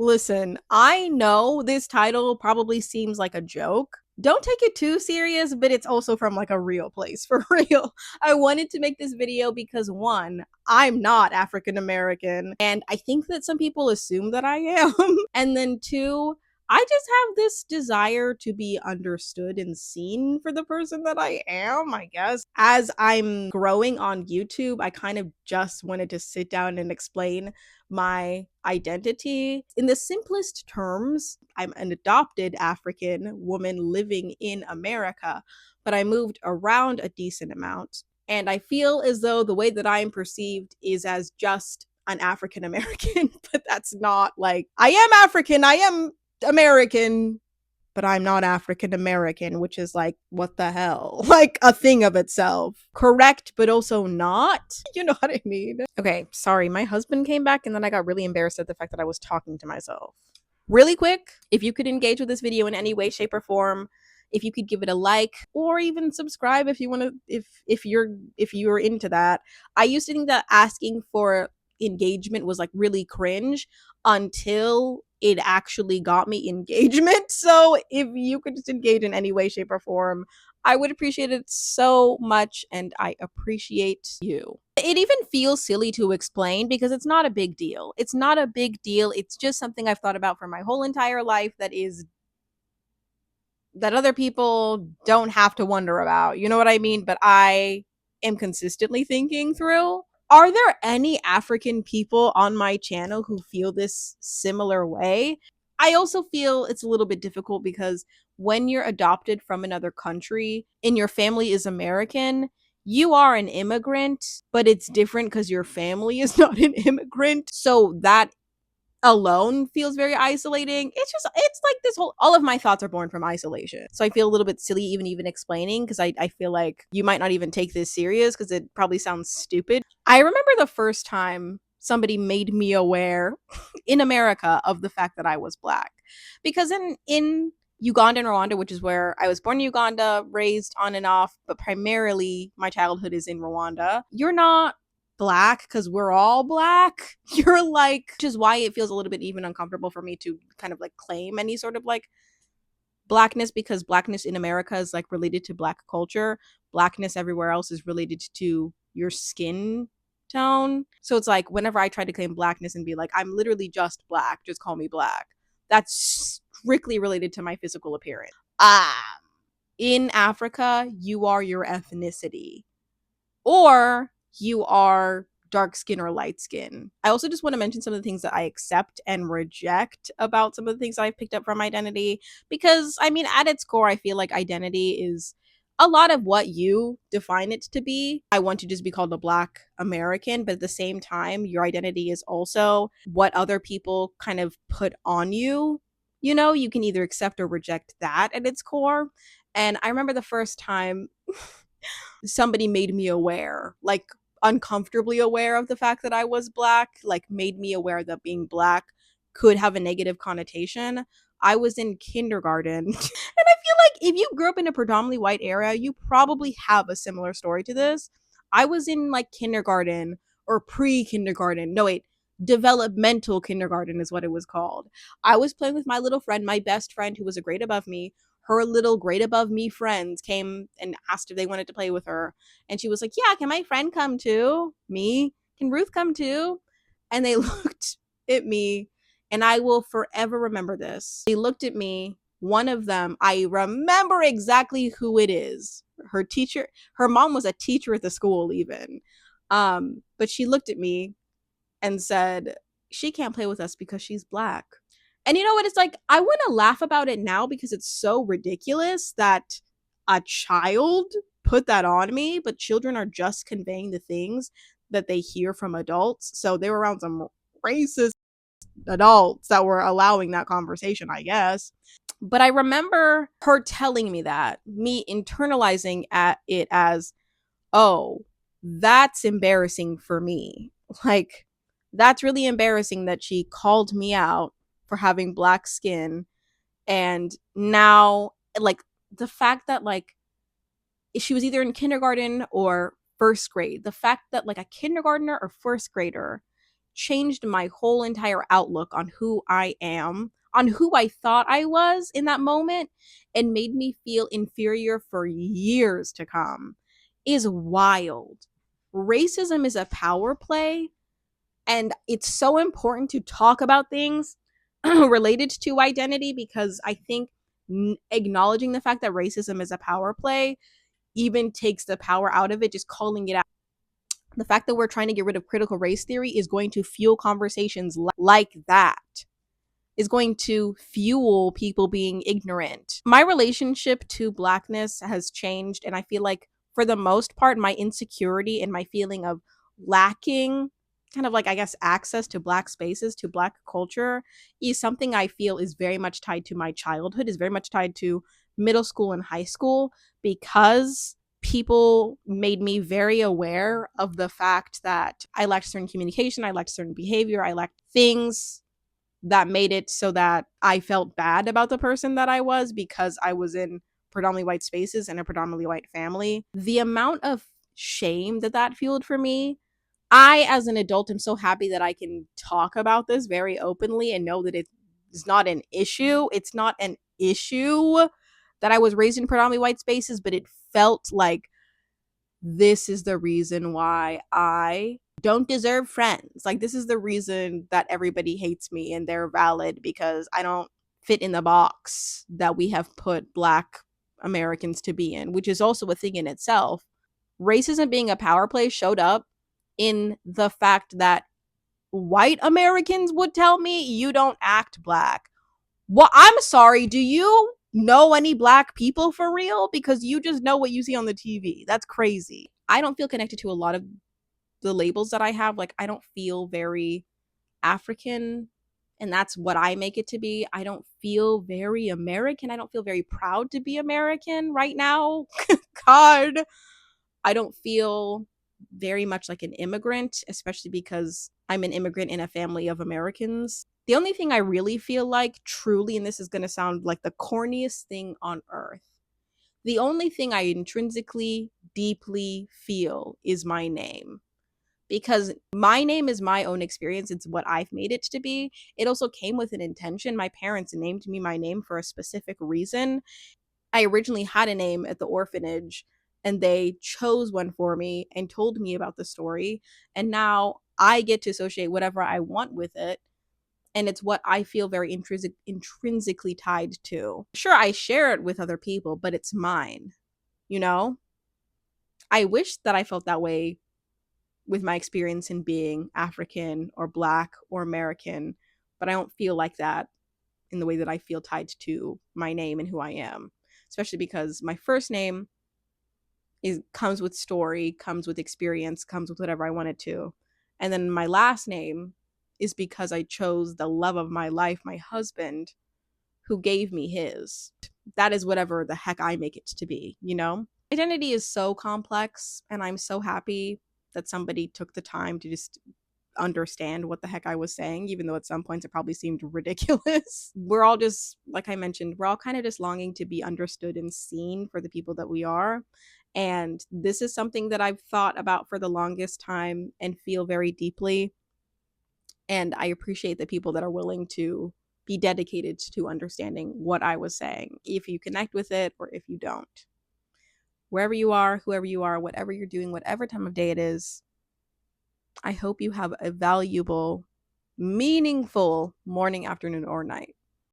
Listen, I know this title probably seems like a joke. Don't take it too serious, but it's also from like a real place, for real. I wanted to make this video because one, I'm not African American, and I think that some people assume that I am. And then two, I just have this desire to be understood and seen for the person that I am, I guess. As I'm growing on YouTube, I kind of just wanted to sit down and explain my identity. In the simplest terms, I'm an adopted African woman living in America, but I moved around a decent amount. And I feel as though the way that I am perceived is as just an African American, but that's not like I am African, I am American, but I'm not African American, which is like, what the hell? Like a thing of itself. Correct, but also not. You know what I mean? Okay, sorry. My husband came back and then I got really embarrassed at the fact that I was talking to myself. Really quick, if you could engage with this video in any way, shape, or form, if you could give it a like or even subscribe if you want to, if you're into that. I used to think that asking for engagement was like really cringe until it actually got me engagement. So if you could just engage in any way, shape, or form, I would appreciate it so much, and I appreciate you. It even feels silly to explain because it's not a big deal. It's not a big deal. It's just something I've thought about for my whole entire life that other people don't have to wonder about. You know what I mean? But I am consistently thinking through. Are there any African people on my channel who feel this similar way? I also feel it's a little bit difficult because when you're adopted from another country and your family is American, you are an immigrant, but it's different because your family is not an immigrant. So that alone feels very isolating. It's like this whole, all of my thoughts are born from isolation. So I feel a little bit silly even explaining because I feel like you might not even take this serious because it probably sounds stupid. I remember the first time somebody made me aware in America of the fact that I was black. Because in Uganda and Rwanda, which is where I was born in Uganda, raised on and off, but primarily my childhood is in Rwanda. You're not black because we're all black. You're like, which is why it feels a little bit even uncomfortable for me to kind of like claim any sort of like blackness, because blackness in America is like related to black culture. Blackness everywhere else is related to your skin tone. So it's like whenever I try to claim blackness and be like, I'm literally just black, just call me black, that's strictly related to my physical appearance. In Africa, you are your ethnicity, or you are dark skin or light skin. I also just want to mention some of the things that I accept and reject about some of the things that I've picked up from identity. Because, I mean, at its core, I feel like identity is a lot of what you define it to be. I want to just be called a Black American, but at the same time, your identity is also what other people kind of put on you. You know, you can either accept or reject that at its core. And I remember the first time somebody made me aware, like uncomfortably aware of the fact that I was black, like made me aware that being black could have a negative connotation. I was in kindergarten. And I feel like if you grew up in a predominantly white area, you probably have a similar story to this. I was in like kindergarten or pre kindergarten. No, wait, developmental kindergarten is what it was called. I was playing with my little friend, my best friend, who was a grade above me. Her little grade above me friends came and asked if they wanted to play with her. And she was like, yeah, can my friend come too? Me? Can Ruth come too? And they looked at me, and I will forever remember this. They looked at me. One of them, I remember exactly who it is. Her teacher, her mom was a teacher at the school even. But she looked at me and said, she can't play with us because she's black. And you know what? It's like, I want to laugh about it now because it's so ridiculous that a child put that on me, but children are just conveying the things that they hear from adults. So they were around some racist adults that were allowing that conversation, I guess. But I remember her telling me that, me internalizing at it as, oh, that's embarrassing for me. Like, that's really embarrassing that she called me out for having black skin. And now, like, the fact that, like, she was either in kindergarten or first grade, the fact that, like, a kindergartner or first grader changed my whole entire outlook on who I am, on who I thought I was in that moment, and made me feel inferior for years to come is wild. Racism is a power play, and it's so important to talk about things related to identity because I think acknowledging the fact that racism is a power play even takes the power out of it, just calling it out. The fact that we're trying to get rid of critical race theory is going to fuel conversations like that, is going to fuel people being ignorant. My relationship to blackness has changed, and I feel like for the most part, my insecurity and my feeling of lacking kind of like, I guess, access to black spaces, to black culture, is something I feel is very much tied to my childhood, is very much tied to middle school and high school, because people made me very aware of the fact that I lacked certain communication, I lacked certain behavior, I lacked things that made it so that I felt bad about the person that I was because I was in predominantly white spaces and a predominantly white family. The amount of shame that that fueled for me, I, as an adult, am so happy that I can talk about this very openly and know that it's not an issue. It's not an issue that I was raised in predominantly white spaces, but it felt like this is the reason why I don't deserve friends. Like, this is the reason that everybody hates me, and they're valid because I don't fit in the box that we have put Black Americans to be in, which is also a thing in itself. Racism being a power play showed up in the fact that white Americans would tell me, you don't act Black. Well, I'm sorry, do you know any Black people for real? Because you just know what you see on the TV. That's crazy. I don't feel connected to a lot of the labels that I have. Like, I don't feel very African, and that's what I make it to be. I don't feel very American. I don't feel very proud to be American right now. God, I don't feel very much like an immigrant, especially because I'm an immigrant in a family of Americans. The only thing I really feel like, truly, and this is going to sound like the corniest thing on earth, the only thing I intrinsically, deeply feel is my name. Because my name is my own experience. It's what I've made it to be. It also came with an intention. My parents named me my name for a specific reason. I originally had a name at the orphanage, and they chose one for me and told me about the story. And now I get to associate whatever I want with it. And it's what I feel very intrinsically tied to. Sure, I share it with other people, but it's mine, you know? I wish that I felt that way with my experience in being African or Black or American, but I don't feel like that in the way that I feel tied to my name and who I am, especially because my first name comes with story, comes with experience, comes with whatever I wanted to. And then my last name is because I chose the love of my life, my husband, who gave me his. That is whatever the heck I make it to be, you know? Identity is so complex, and I'm so happy that somebody took the time to just understand what the heck I was saying, even though at some points it probably seemed ridiculous. We're all just, like I mentioned, we're all kind of just longing to be understood and seen for the people that we are. And this is something that I've thought about for the longest time and feel very deeply. And I appreciate the people that are willing to be dedicated to understanding what I was saying, if you connect with it or if you don't. Wherever you are, whoever you are, whatever you're doing, whatever time of day it is, I hope you have a valuable, meaningful morning, afternoon, or night.